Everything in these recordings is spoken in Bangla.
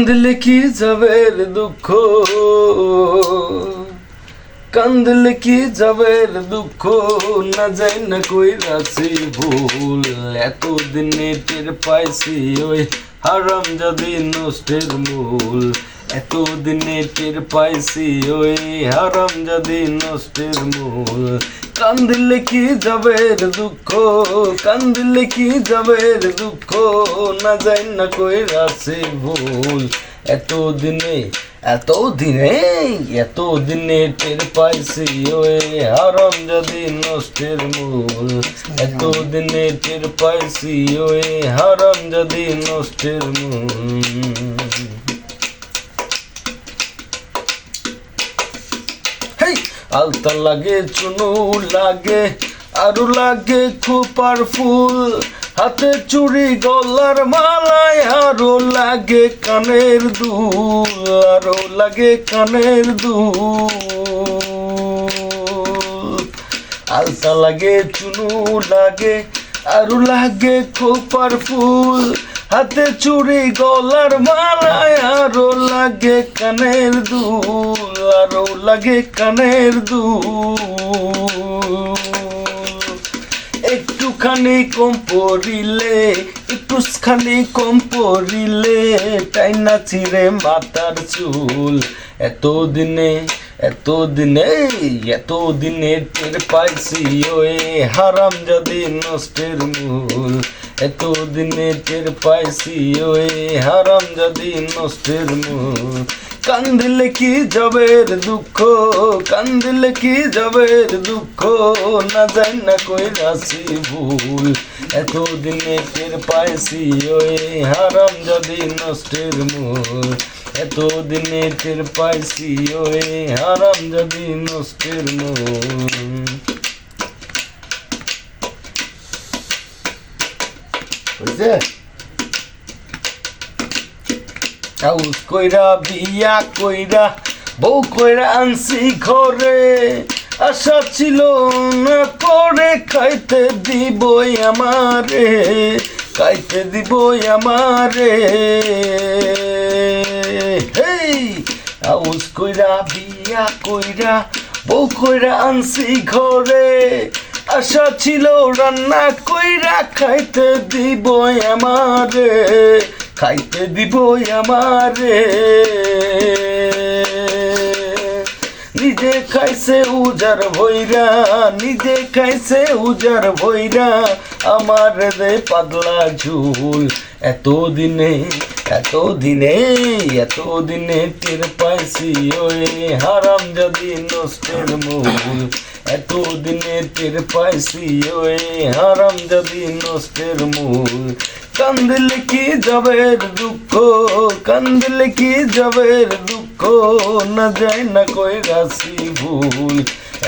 কান্দিলে কি যাবে রে দুঃখ, কান্দিলে কি যাবে রে দুঃখ, না যাই না কইরাছি ভুল। এতদিনে টের পাইছি ওই হারামজাদি নষ্টের মূল। এতদিনে টের পাইছি ওই হারামজাদি নষ্টের মূল। কান্দিলে কি যাবে রে দুঃখ, কান্দিলে কি যাবে রে দুঃখ, না যাই না কইরাছি ভুল। এতদিনে এতদিনে টের পাইছি ওই হারামজাদি নষ্টের মূল। এতদিনে টের পাইছি ওই হারামজাদি নষ্টের মূল। আলতা লাগে, চুনু লাগে, আরো লাগে খোপার ফুল, হাতে চুড়ি গলার মালায়, আরো লাগে কানের দুল, আরো লাগে কানের দুল। আলতা লাগে, চুনু লাগে, আরো লাগে খোপার ফুল, হাতে চুড়ি গলার মালায়, আরো লাগে কানের দুল, আরো লাগে কানের দুল। একটুখানি কম পড়িলে, একটুখানি কম পড়িলে, টাইনা ছিঁড়ে মাথার চুল। এতদিনে টের পাইছি ওই হারামজাদি নষ্টের মূল। এতদিনে টের পাইছি ওই হারামজাদি নষ্টের মূল। কান্দিলে কি যাবে রে দুঃখ, কান্দিলে কি যাবে রে দুঃখ, না যাই না কইরাছি ভুল। এতদিনে টের পাইছি ওই হারামজাদি নষ্টের মূল। এতদিনে টের পাইছি ওই হারামজাদি নষ্টের মূল। বুঝছে? হাউস কইরা বিয়া কইরা বউ কইরা আনছি ঘরে, আশা ছিল না করে খাইতে দিবই আমারে, খাইতে দিবই আমারে। হেই হাউস কইরা বিয়া কইরা বউ কইরা আনছি ঘরে, আশা ছিল রান্না কইরা খাইতে দিবই আমারে, খাইতে দিবই আমারে। নিজে খাইছে উজার ভৈরা, নিজে খাইছে উজার ভৈরা, আমার রে পাতলা ঝুল। এতদিনে টের পাইছি ওই হারামজাদি নষ্টের মূল। এতদিনে টের পাইছি ওই হারামজাদি নষ্টের মূল। কান্দিলে কি যাবে দুঃখ, কান্দিলে কি যাবে দুঃখ, না যাই না কইরাছি ভুল।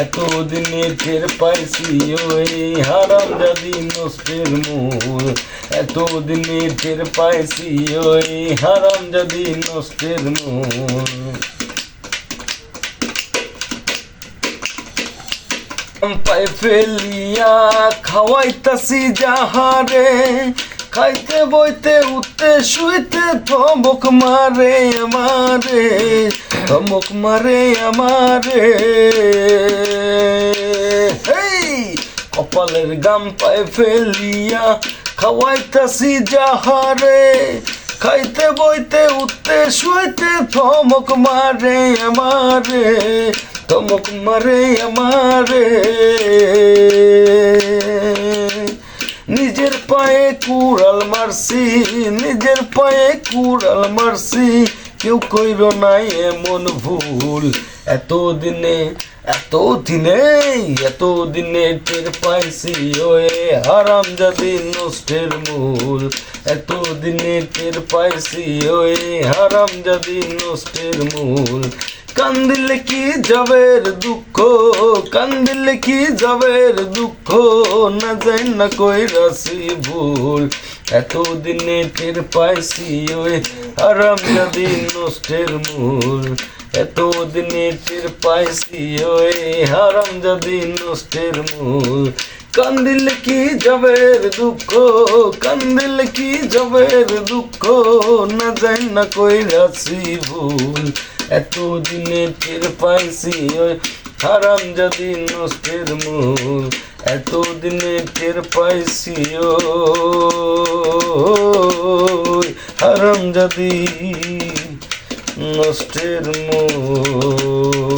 এতদিনে টের পাইছি ওই হারামজাদি নষ্টের মূল। এতদিনে টের পাইছি ওই হারামজাদি নষ্টের মূল। পাই ফেলিয়া খাওয়াইতাছি যাহারে, খাইতে বইতে উঠতে শুইতে ধমক মারে আমারে, ধমক মারে আমারে। কপালের গাম পাই ফেলিয়া খাওয়াইতাছি যাহারে, খাইতে বইতে উঠতে শুইতে ধমক মারে আমারে, ধমক মারে আমারে। নিজের পায়ে কুড়াল মারছি, নিজের পায়ে কুড়াল মারছি, কেউ কইর নাই এমন ভুল। এতদিনে টের পাইছি ওই হারামজাদি নষ্টের মূল। এতদিনে টের পাইছি ওই হারামজাদি নষ্টের মূল। কান্দিলে কি যাবে দুঃখ, কান্দিলে কি যাবে দুঃখ, না যাই না কইরাছি ভুল। এতদিনে টের পাইছি ওই হারামজাদি নষ্টের মূল। এতদিনে টের পাইছি ওই হারামজাদি নষ্টের মূল। কান্দিলে কি জবের দুঃখ, কান্দিলে কি জবের দুঃখ, না যাই না কইরাছি ভুল। এতদিনে টের পাইছি ওই হারাম যদি নষ্টের মূল, এতদিনে টের পাইছি ওই হারাম যদি নষ্টের মূল।